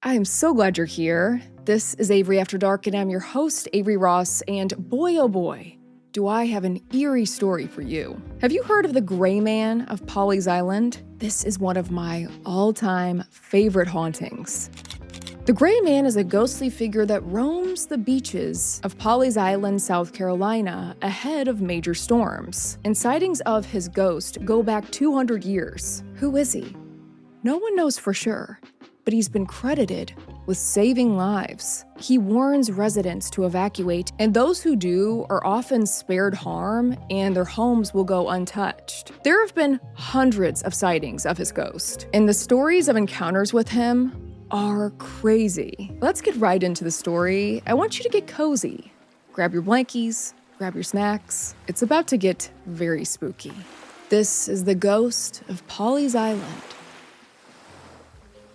I am so glad you're here. This is Avery After Dark, and I'm your host, Avery Ross, and boy oh boy, do I have an eerie story for you. Have you heard of the Greyman of Pawleys Island? This is one of my all-time favorite hauntings. The Greyman is a ghostly figure that roams the beaches of Pawleys Island, South Carolina, ahead of major storms, and sightings of his ghost go back 200 years. Who is he? No one knows for sure, but he's been credited with saving lives. He warns residents to evacuate, and those who do are often spared harm, and their homes will go untouched. There have been hundreds of sightings of his ghost, and the stories of encounters with him are crazy. Let's get right into the story. I want you to get cozy. Grab your blankies, grab your snacks. It's about to get very spooky. This is the ghost of Pawleys Island.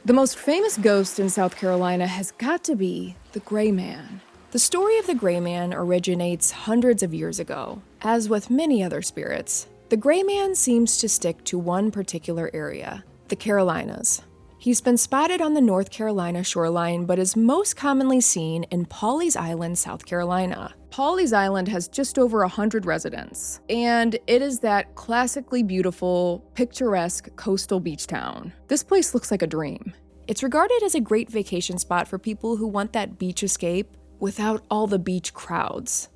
The most famous ghost in South Carolina has got to be the Greyman. The story of the Greyman originates hundreds of years ago. As with many other spirits, the Greyman seems to stick to one particular area, the Carolinas. He's been spotted on the North Carolina shoreline, but is most commonly seen in Pawleys Island, South Carolina. Pawleys Island has just over 100 residents, and it is that classically beautiful, picturesque coastal beach town. This place looks like a dream. It's regarded as a great vacation spot for people who want that beach escape without all the beach crowds.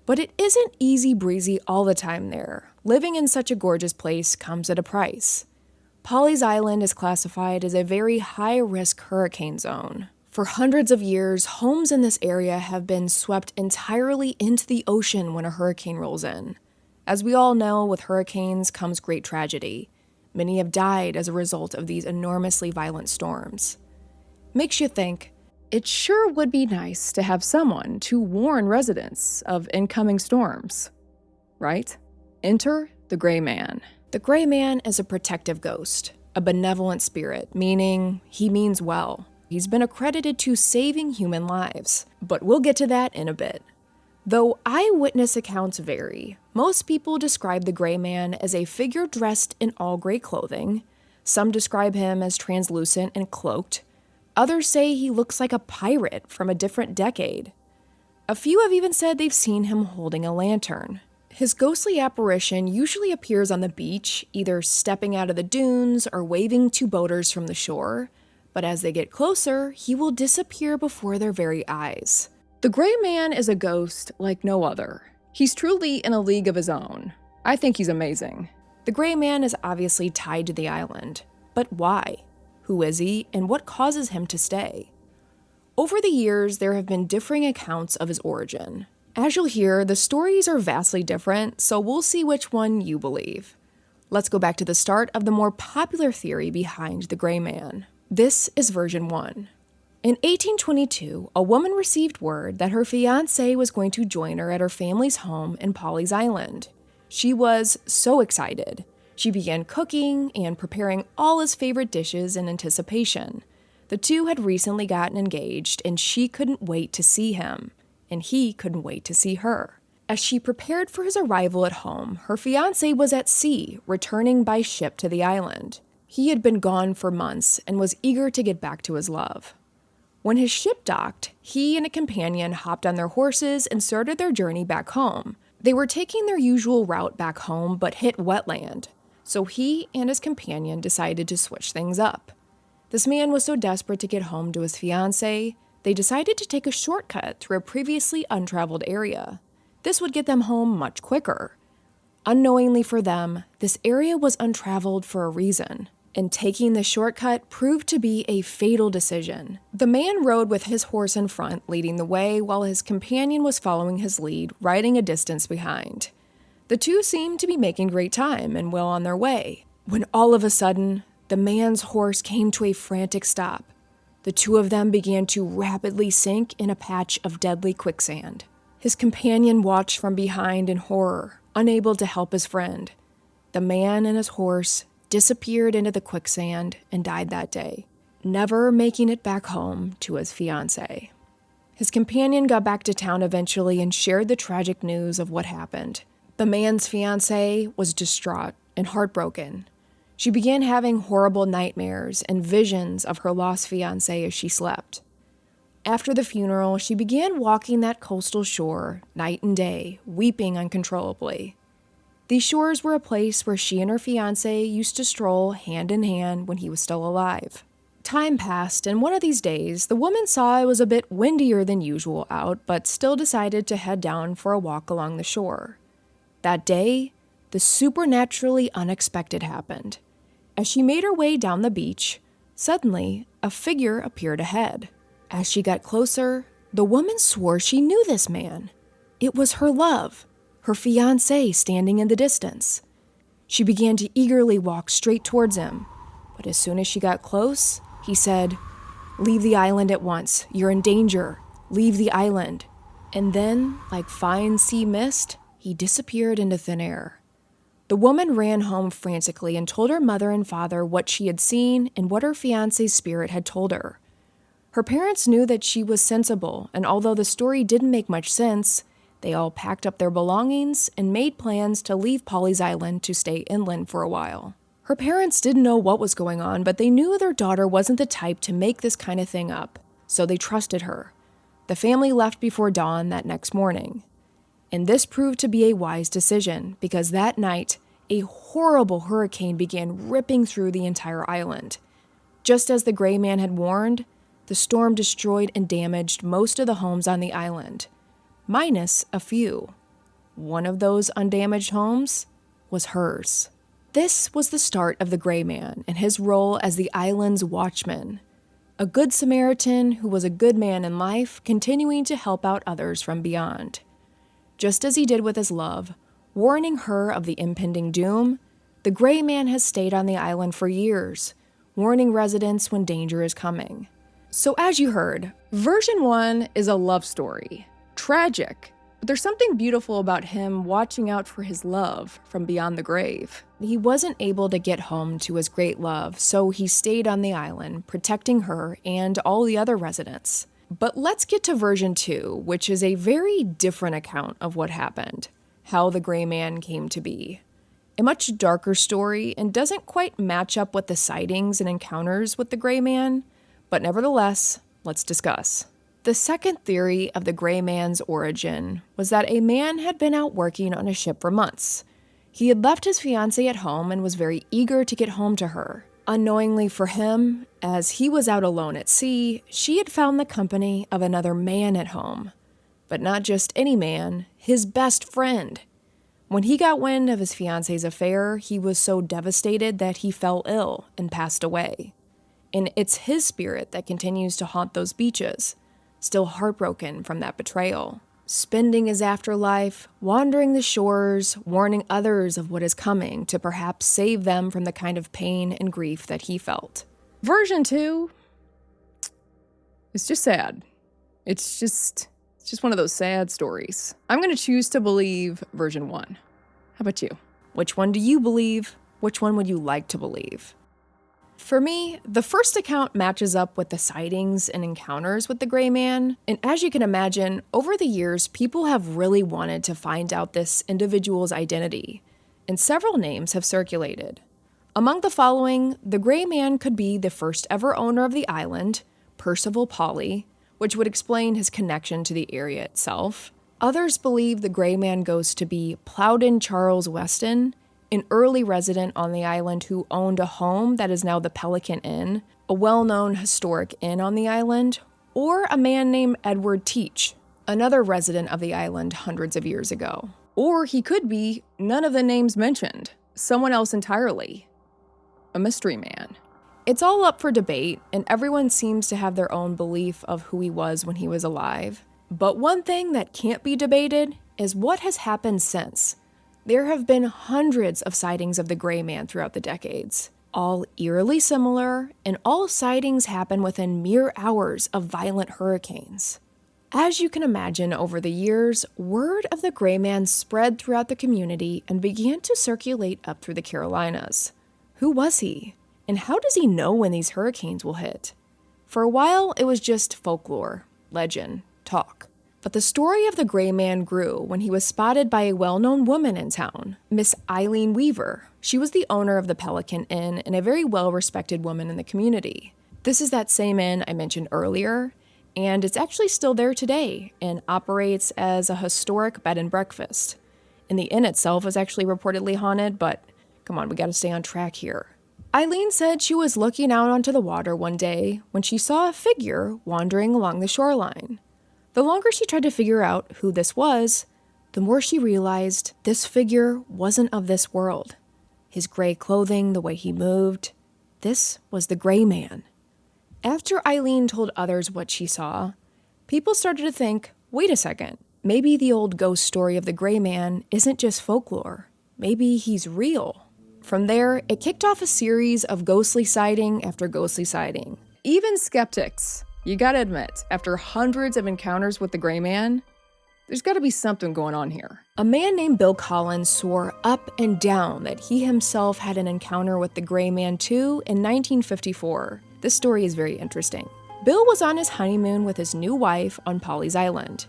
But it isn't easy breezy all the time there. Living in such a gorgeous place comes at a price. Pawleys Island is classified as a very high-risk hurricane zone. For hundreds of years, homes in this area have been swept entirely into the ocean when a hurricane rolls in. As we all know, with hurricanes comes great tragedy. Many have died as a result of these enormously violent storms. Makes you think, it sure would be nice to have someone to warn residents of incoming storms, right? Enter the Greyman. The Greyman is a protective ghost, a benevolent spirit, meaning he means well. He's been accredited to saving human lives, but we'll get to that in a bit. Though eyewitness accounts vary, most people describe the Greyman as a figure dressed in all gray clothing. Some describe him as translucent and cloaked. Others say he looks like a pirate from a different decade. A few have even said they've seen him holding a lantern. His ghostly apparition usually appears on the beach, either stepping out of the dunes or waving to boaters from the shore. But as they get closer, he will disappear before their very eyes. The Greyman is a ghost like no other. He's truly in a league of his own. I think he's amazing. The Greyman is obviously tied to the island. But why? Who is he, and what causes him to stay? Over the years, there have been differing accounts of his origin. As you'll hear, the stories are vastly different, so we'll see which one you believe. Let's go back to the start of the more popular theory behind the Greyman. This is version 1. In 1822, a woman received word that her fiancé was going to join her at her family's home in Pawleys Island. She was so excited. She began cooking and preparing all his favorite dishes in anticipation. The two had recently gotten engaged, and she couldn't wait to see him, and he couldn't wait to see her. As she prepared for his arrival at home, her fiancé was at sea, returning by ship to the island. He had been gone for months and was eager to get back to his love. When his ship docked, he and a companion hopped on their horses and started their journey back home. They were taking their usual route back home but hit wetland, so he and his companion decided to switch things up. This man was so desperate to get home to his fiancée, they decided to take a shortcut through a previously untraveled area. This would get them home much quicker. Unknowingly for them, this area was untraveled for a reason, and taking the shortcut proved to be a fatal decision. The man rode with his horse in front, leading the way, while his companion was following his lead, riding a distance behind. The two seemed to be making great time and well on their way, when all of a sudden, the man's horse came to a frantic stop. The two of them began to rapidly sink in a patch of deadly quicksand. His companion watched from behind in horror, unable to help his friend. The man and his horse disappeared into the quicksand and died that day, never making it back home to his fiancée. His companion got back to town eventually and shared the tragic news of what happened. The man's fiancée was distraught and heartbroken. She began having horrible nightmares and visions of her lost fiancé as she slept. After the funeral, she began walking that coastal shore night and day, weeping uncontrollably. These shores were a place where she and her fiancé used to stroll hand in hand when he was still alive. Time passed, and one of these days, the woman saw it was a bit windier than usual out, but still decided to head down for a walk along the shore. That day, the supernaturally unexpected happened. As she made her way down the beach, suddenly a figure appeared ahead. As she got closer, the woman swore she knew this man. It was her love, her fiancé standing in the distance. She began to eagerly walk straight towards him, but as soon as she got close, he said, "Leave the island at once. You're in danger. Leave the island." And then, like fine sea mist, he disappeared into thin air. The woman ran home frantically and told her mother and father what she had seen and what her fiancé's spirit had told her. Her parents knew that she was sensible, and although the story didn't make much sense, they all packed up their belongings and made plans to leave Polly's Island to stay inland for a while. Her parents didn't know what was going on, but they knew their daughter wasn't the type to make this kind of thing up, so they trusted her. The family left before dawn that next morning. And this proved to be a wise decision, because that night, a horrible hurricane began ripping through the entire island. Just as the Greyman had warned, the storm destroyed and damaged most of the homes on the island, minus a few. One of those undamaged homes was hers. This was the start of the Greyman and his role as the island's watchman, a good Samaritan who was a good man in life, continuing to help out others from beyond. Just as he did with his love, warning her of the impending doom, the Greyman has stayed on the island for years, warning residents when danger is coming. So as you heard, version 1 is a love story. Tragic, but there's something beautiful about him watching out for his love from beyond the grave. He wasn't able to get home to his great love, so he stayed on the island, protecting her and all the other residents. But let's get to version 2, which is a very different account of what happened, how the Greyman came to be. A much darker story and doesn't quite match up with the sightings and encounters with the Greyman, but nevertheless, let's discuss. The second theory of the Greyman's origin was that a man had been out working on a ship for months. He had left his fiancée at home and was very eager to get home to her. Unknowingly for him, as he was out alone at sea, she had found the company of another man at home. But not just any man, his best friend. When he got wind of his fiancée's affair, he was so devastated that he fell ill and passed away. And it's his spirit that continues to haunt those beaches, still heartbroken from that betrayal, spending his afterlife, wandering the shores, warning others of what is coming to perhaps save them from the kind of pain and grief that he felt. Version 2 is just sad. It's just one of those sad stories. I'm going to choose to believe version 1. How about you? Which one do you believe? Which one would you like to believe? For me, the first account matches up with the sightings and encounters with the Greyman, and as you can imagine, over the years, people have really wanted to find out this individual's identity, and several names have circulated. Among the following, the Greyman could be the first ever owner of the island, Percival Polly, which would explain his connection to the area itself. Others believe the Greyman ghost to be Plowden Charles Weston, an early resident on the island who owned a home that is now the Pelican Inn, a well-known historic inn on the island, or a man named Edward Teach, another resident of the island hundreds of years ago. Or he could be none of the names mentioned, someone else entirely, a mystery man. It's all up for debate, and everyone seems to have their own belief of who he was when he was alive. But one thing that can't be debated is what has happened since. There have been hundreds of sightings of the Greyman throughout the decades, all eerily similar, and all sightings happen within mere hours of violent hurricanes. As you can imagine, over the years, word of the Greyman spread throughout the community and began to circulate up through the Carolinas. Who was he? And how does he know when these hurricanes will hit? For a while, it was just folklore, legend, talk. But the story of the Gray Man grew when he was spotted by a well-known woman in town, Miss Eileen Weaver. She was the owner of the Pelican Inn and a very well-respected woman in the community. This is that same inn I mentioned earlier, and it's actually still there today and operates as a historic bed and breakfast. And the inn itself is actually reportedly haunted, but come on, we gotta stay on track here. Eileen said she was looking out onto the water one day when she saw a figure wandering along the shoreline. The longer she tried to figure out who this was, the more she realized this figure wasn't of this world. His gray clothing, the way he moved, this was the Gray Man. After Eileen told others what she saw, people started to think, wait a second, maybe the old ghost story of the Gray Man isn't just folklore. Maybe he's real. From there, it kicked off a series of ghostly sighting after ghostly sighting. Even skeptics, you gotta admit, after hundreds of encounters with the Gray Man, there's gotta be something going on here. A man named Bill Collins swore up and down that he himself had an encounter with the Gray Man too in 1954. This story is very interesting. Bill was on his honeymoon with his new wife on Pawleys Island.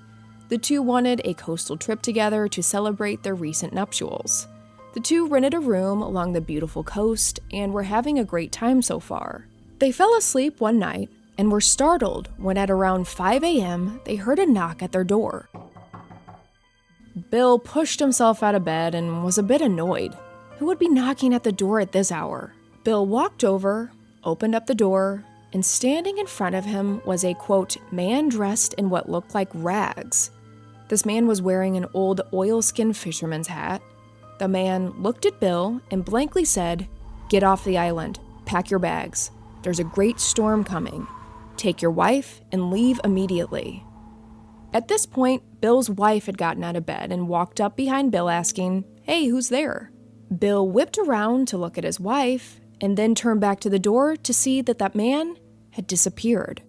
The two wanted a coastal trip together to celebrate their recent nuptials. The two rented a room along the beautiful coast and were having a great time so far. They fell asleep one night and were startled when at around 5 a.m. they heard a knock at their door. Bill pushed himself out of bed and was a bit annoyed. Who would be knocking at the door at this hour? Bill walked over, opened up the door, and standing in front of him was a, quote, man dressed in what looked like rags. This man was wearing an old oilskin fisherman's hat. The man looked at Bill and blankly said, "Get off the island, pack your bags. There's a great storm coming. Take your wife and leave immediately." At this point, Bill's wife had gotten out of bed and walked up behind Bill asking, "Hey, who's there?" Bill whipped around to look at his wife and then turned back to the door to see that man had disappeared.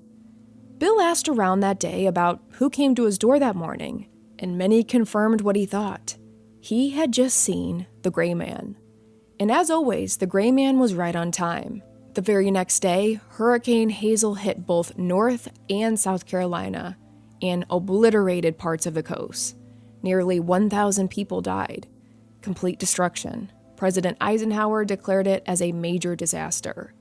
Bill asked around that day about who came to his door that morning, and many confirmed what he thought. He had just seen the Gray Man. And as always, the Gray Man was right on time. The very next day, Hurricane Hazel hit both North and South Carolina and obliterated parts of the coast. Nearly 1,000 people died. Complete destruction. President Eisenhower declared it as a major disaster.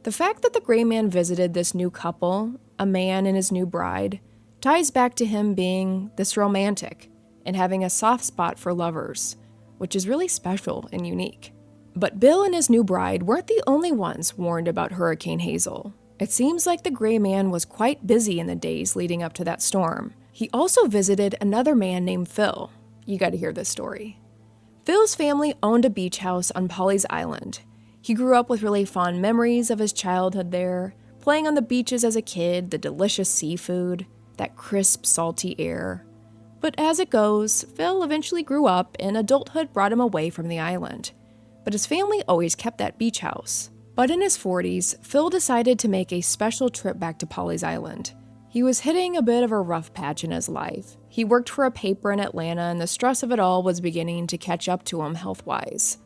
The fact that the Gray Man visited this new couple, a man and his new bride, ties back to him being this romantic and having a soft spot for lovers, which is really special and unique. But Bill and his new bride weren't the only ones warned about Hurricane Hazel. It seems like the Gray Man was quite busy in the days leading up to that storm. He also visited another man named Phil. You gotta hear this story. Phil's family owned a beach house on Pawleys Island. He grew up with really fond memories of his childhood there, playing on the beaches as a kid, the delicious seafood, that crisp, salty air. But as it goes, Phil eventually grew up and adulthood brought him away from the island. But his family always kept that beach house. But in his 40s, Phil decided to make a special trip back to Pawleys Island. He was hitting a bit of a rough patch in his life. He worked for a paper in Atlanta, and the stress of it all was beginning to catch up to him health-wise.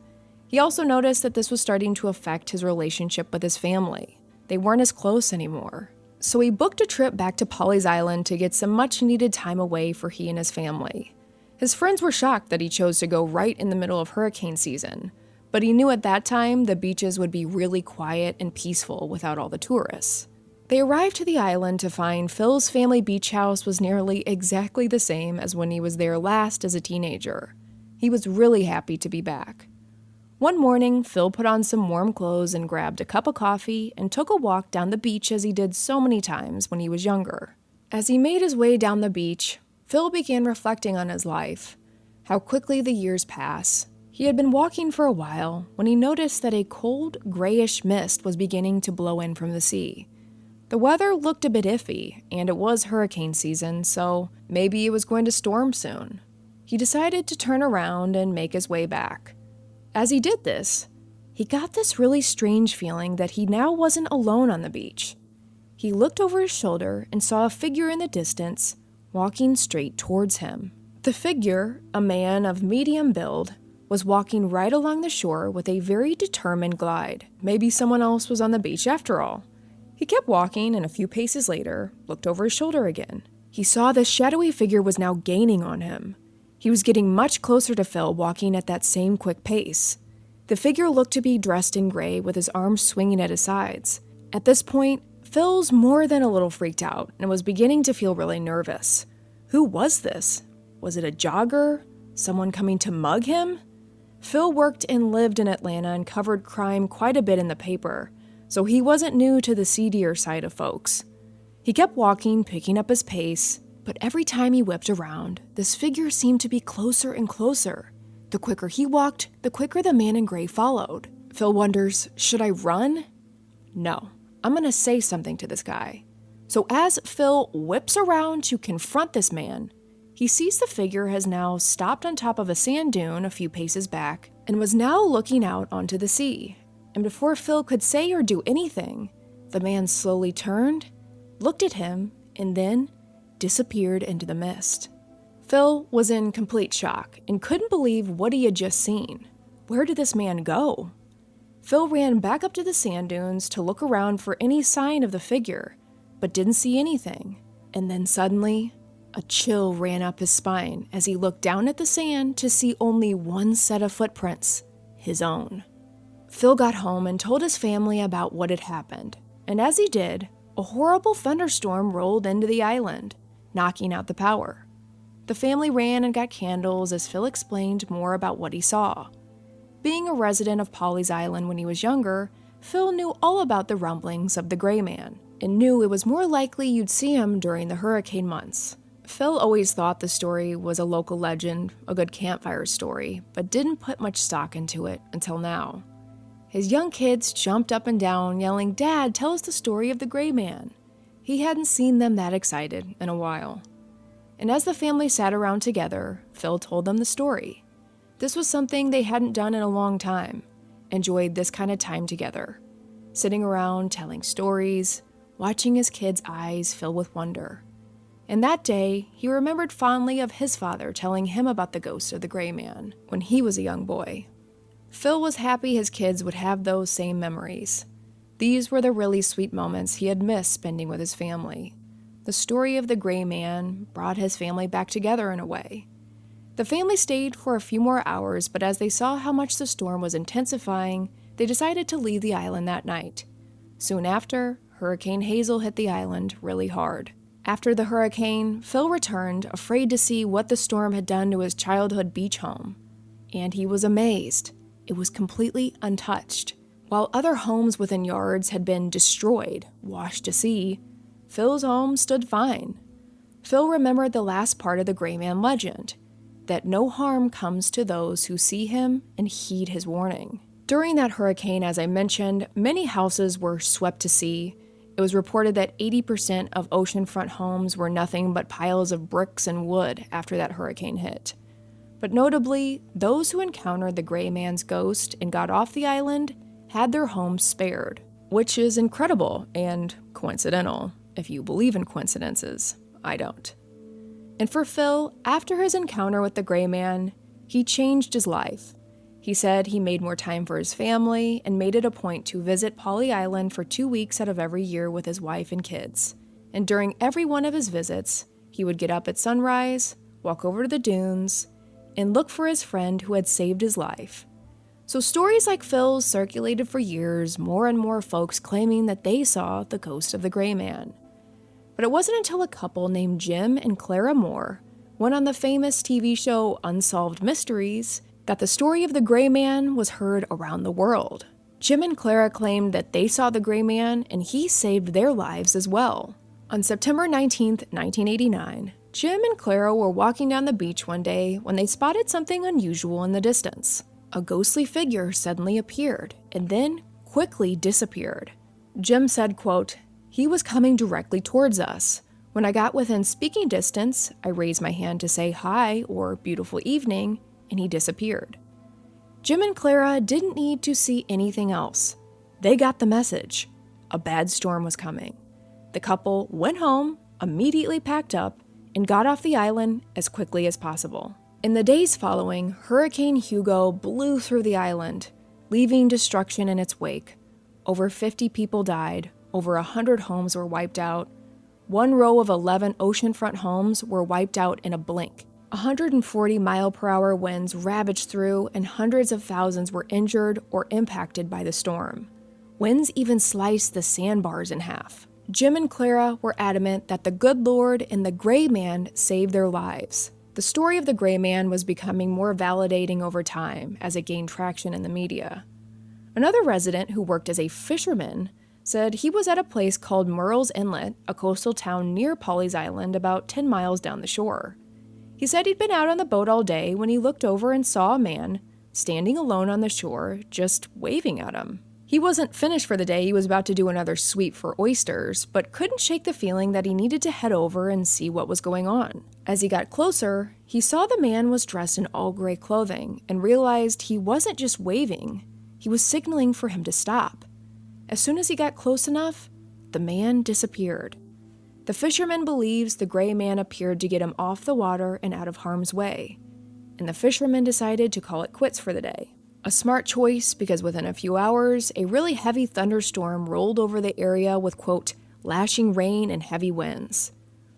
He also noticed that this was starting to affect his relationship with his family. They weren't as close anymore. So he booked a trip back to Pawleys Island to get some much-needed time away for he and his family. His friends were shocked that he chose to go right in the middle of hurricane season, but he knew at that time the beaches would be really quiet and peaceful without all the tourists. They arrived to the island to find Phil's family beach house was nearly exactly the same as when he was there last as a teenager. He was really happy to be back. One morning, Phil put on some warm clothes and grabbed a cup of coffee and took a walk down the beach as he did so many times when he was younger. As he made his way down the beach, Phil began reflecting on his life, how quickly the years pass. He had been walking for a while when he noticed that a cold, grayish mist was beginning to blow in from the sea. The weather looked a bit iffy, and it was hurricane season, so maybe it was going to storm soon. He decided to turn around and make his way back. As he did this, he got this really strange feeling that he now wasn't alone on the beach. He looked over his shoulder and saw a figure in the distance, walking straight towards him. The figure, a man of medium build, was walking right along the shore with a very determined glide. Maybe someone else was on the beach after all. He kept walking, and a few paces later, looked over his shoulder again. He saw this shadowy figure was now gaining on him. He was getting much closer to Phil, walking at that same quick pace. The figure looked to be dressed in gray with his arms swinging at his sides. At this point, Phil's more than a little freaked out and was beginning to feel really nervous. Who was this? Was it a jogger? Someone coming to mug him? Phil worked and lived in Atlanta and covered crime quite a bit in the paper, so he wasn't new to the seedier side of folks. He kept walking, picking up his pace, but every time he whipped around, this figure seemed to be closer and closer. The quicker he walked, the quicker the man in gray followed. Phil wonders, should I run? No, I'm gonna say something to this guy. So as Phil whips around to confront this man, he sees the figure has now stopped on top of a sand dune a few paces back and was now looking out onto the sea. And before Phil could say or do anything, the man slowly turned, looked at him, and then disappeared into the mist. Phil was in complete shock and couldn't believe what he had just seen. Where did this man go? Phil ran back up to the sand dunes to look around for any sign of the figure, but didn't see anything. And then suddenly, a chill ran up his spine as he looked down at the sand to see only one set of footprints, his own. Phil got home and told his family about what had happened, and as he did, a horrible thunderstorm rolled into the island, knocking out the power. The family ran and got candles as Phil explained more about what he saw. Being a resident of Pawleys Island when he was younger, Phil knew all about the rumblings of the Greyman and knew it was more likely you'd see him during the hurricane months. Phil always thought the story was a local legend, a good campfire story, but didn't put much stock into it until now. His young kids jumped up and down, yelling, "Dad, tell us the story of the Greyman." He hadn't seen them that excited in a while. And as the family sat around together, Phil told them the story. This was something they hadn't done in a long time, enjoyed this kind of time together, sitting around telling stories, watching his kids' eyes fill with wonder. And that day, he remembered fondly of his father telling him about the ghost of the Greyman when he was a young boy. Phil was happy his kids would have those same memories. These were the really sweet moments he had missed spending with his family. The story of the Greyman brought his family back together in a way. The family stayed for a few more hours, but as they saw how much the storm was intensifying, they decided to leave the island that night. Soon after, Hurricane Hazel hit the island really hard. After the hurricane, Phil returned, afraid to see what the storm had done to his childhood beach home. And he was amazed. It was completely untouched. While other homes within yards had been destroyed, washed to sea, Phil's home stood fine. Phil remembered the last part of the Greyman legend, that no harm comes to those who see him and heed his warning. During that hurricane, as I mentioned, many houses were swept to sea. It was reported that 80% of oceanfront homes were nothing but piles of bricks and wood after that hurricane hit. But notably, those who encountered the Greyman's ghost and got off the island had their homes spared, which is incredible and coincidental, if you believe in coincidences. I don't. And for Phil, after his encounter with the Greyman, he changed his life. He said he made more time for his family and made it a point to visit Pawley Island for 2 weeks out of every year with his wife and kids. And during every one of his visits, he would get up at sunrise, walk over to the dunes, and look for his friend who had saved his life. So stories like Phil's circulated for years, more and more folks claiming that they saw the ghost of the Greyman. But it wasn't until a couple named Jim and Clara Moore went on the famous TV show Unsolved Mysteries that the story of the Greyman was heard around the world. Jim and Clara claimed that they saw the Greyman and he saved their lives as well. On September 19th, 1989, Jim and Clara were walking down the beach one day when they spotted something unusual in the distance. A ghostly figure suddenly appeared and then quickly disappeared. Jim said, quote, "He was coming directly towards us. When I got within speaking distance, I raised my hand to say hi or beautiful evening, and he disappeared." Jim and Clara didn't need to see anything else. They got the message. A bad storm was coming. The couple went home, immediately packed up, and got off the island as quickly as possible. In the days following, Hurricane Hugo blew through the island, leaving destruction in its wake. Over 50 people died, over 100 homes were wiped out. One row of 11 oceanfront homes were wiped out in a blink. 140-mile-per-hour winds ravaged through, and hundreds of thousands were injured or impacted by the storm. Winds even sliced the sandbars in half. Jim and Clara were adamant that the good Lord and the Greyman saved their lives. The story of the Greyman was becoming more validating over time as it gained traction in the media. Another resident who worked as a fisherman said he was at a place called Murrell's Inlet, a coastal town near Pawleys Island about 10 miles down the shore. He said he'd been out on the boat all day when he looked over and saw a man standing alone on the shore, just waving at him. He wasn't finished for the day, he was about to do another sweep for oysters, but couldn't shake the feeling that he needed to head over and see what was going on. As he got closer, he saw the man was dressed in all gray clothing and realized he wasn't just waving, he was signaling for him to stop. As soon as he got close enough, the man disappeared. The fisherman believes the Greyman appeared to get him off the water and out of harm's way, and the fisherman decided to call it quits for the day. A smart choice because within a few hours, a really heavy thunderstorm rolled over the area with, quote, lashing rain and heavy winds.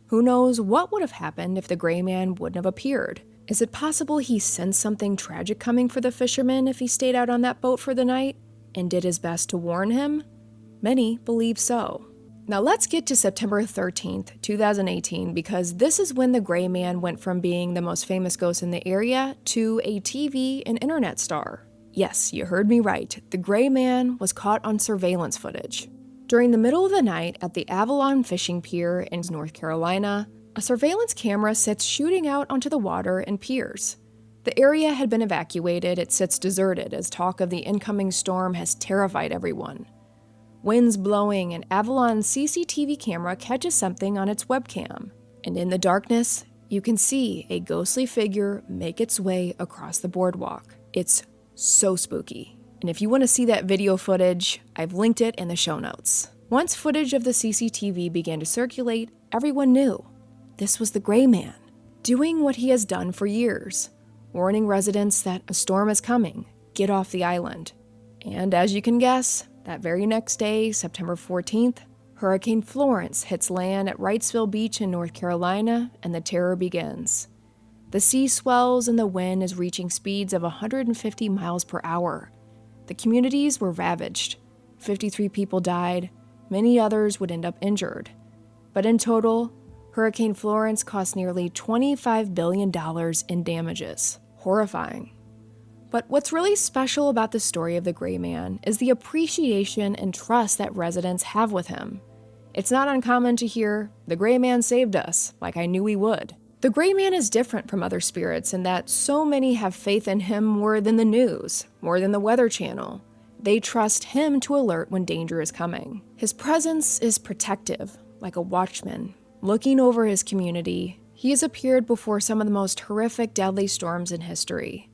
Who knows what would have happened if the Greyman wouldn't have appeared? Is it possible he sensed something tragic coming for the fisherman if he stayed out on that boat for the night and did his best to warn him? Many believe so. Now let's get to September 13th, 2018, because this is when the Greyman went from being the most famous ghost in the area to a TV and internet star. Yes, you heard me right. The Greyman was caught on surveillance footage. During the middle of the night at the Avalon Fishing Pier in North Carolina, a surveillance camera sits shooting out onto the water and piers. The area had been evacuated. It sits deserted as talk of the incoming storm has terrified everyone. Winds blowing, and Avalon's CCTV camera catches something on its webcam. And in the darkness, you can see a ghostly figure make its way across the boardwalk. It's so spooky. And if you want to see that video footage, I've linked it in the show notes. Once footage of the CCTV began to circulate, everyone knew this was the Greyman, doing what he has done for years, warning residents that a storm is coming, get off the island. And as you can guess, that very next day, September 14th, Hurricane Florence hits land at Wrightsville Beach in North Carolina, and the terror begins. The sea swells and the wind is reaching speeds of 150 miles per hour. The communities were ravaged. 53 people died. Many others would end up injured. But in total, Hurricane Florence cost nearly $25 billion in damages. Horrifying. But what's really special about the story of the Greyman is the appreciation and trust that residents have with him. It's not uncommon to hear, "The Greyman saved us," like I knew he would. The Greyman is different from other spirits in that so many have faith in him more than the news, more than the Weather Channel. They trust him to alert when danger is coming. His presence is protective, like a watchman, looking over his community. He has appeared before some of the most horrific, deadly storms in history.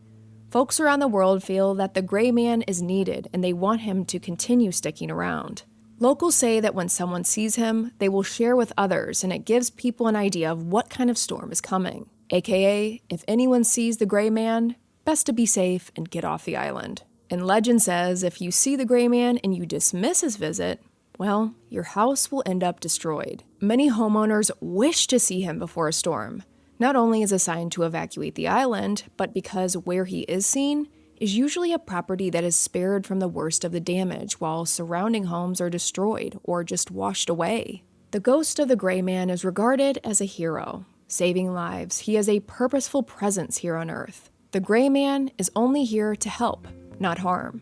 Folks around the world feel that the Greyman is needed and they want him to continue sticking around. Locals say that when someone sees him, they will share with others, and it gives people an idea of what kind of storm is coming. AKA, if anyone sees the Greyman, best to be safe and get off the island. And legend says if you see the Greyman and you dismiss his visit, well, your house will end up destroyed. Many homeowners wish to see him before a storm, not only as a sign to evacuate the island, but because where he is seen is usually a property that is spared from the worst of the damage while surrounding homes are destroyed or just washed away. The ghost of the Greyman is regarded as a hero, saving lives. He is a purposeful presence here on Earth. The Greyman is only here to help, not harm,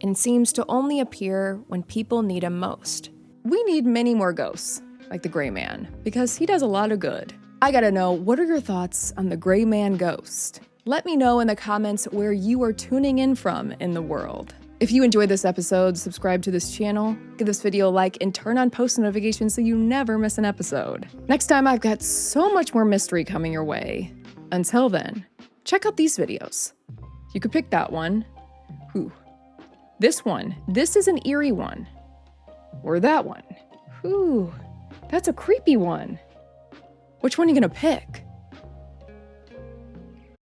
and seems to only appear when people need him most. We need many more ghosts, like the Greyman, because he does a lot of good. I gotta know, what are your thoughts on the Greyman ghost? Let me know in the comments where you are tuning in from in the world. If you enjoyed this episode, subscribe to this channel, give this video a like, and turn on post notifications so you never miss an episode. Next time, I've got so much more mystery coming your way. Until then, check out these videos. You could pick that one. Ooh. This one. This is an eerie one. Or that one. Ooh. That's a creepy one. Which one are you gonna pick?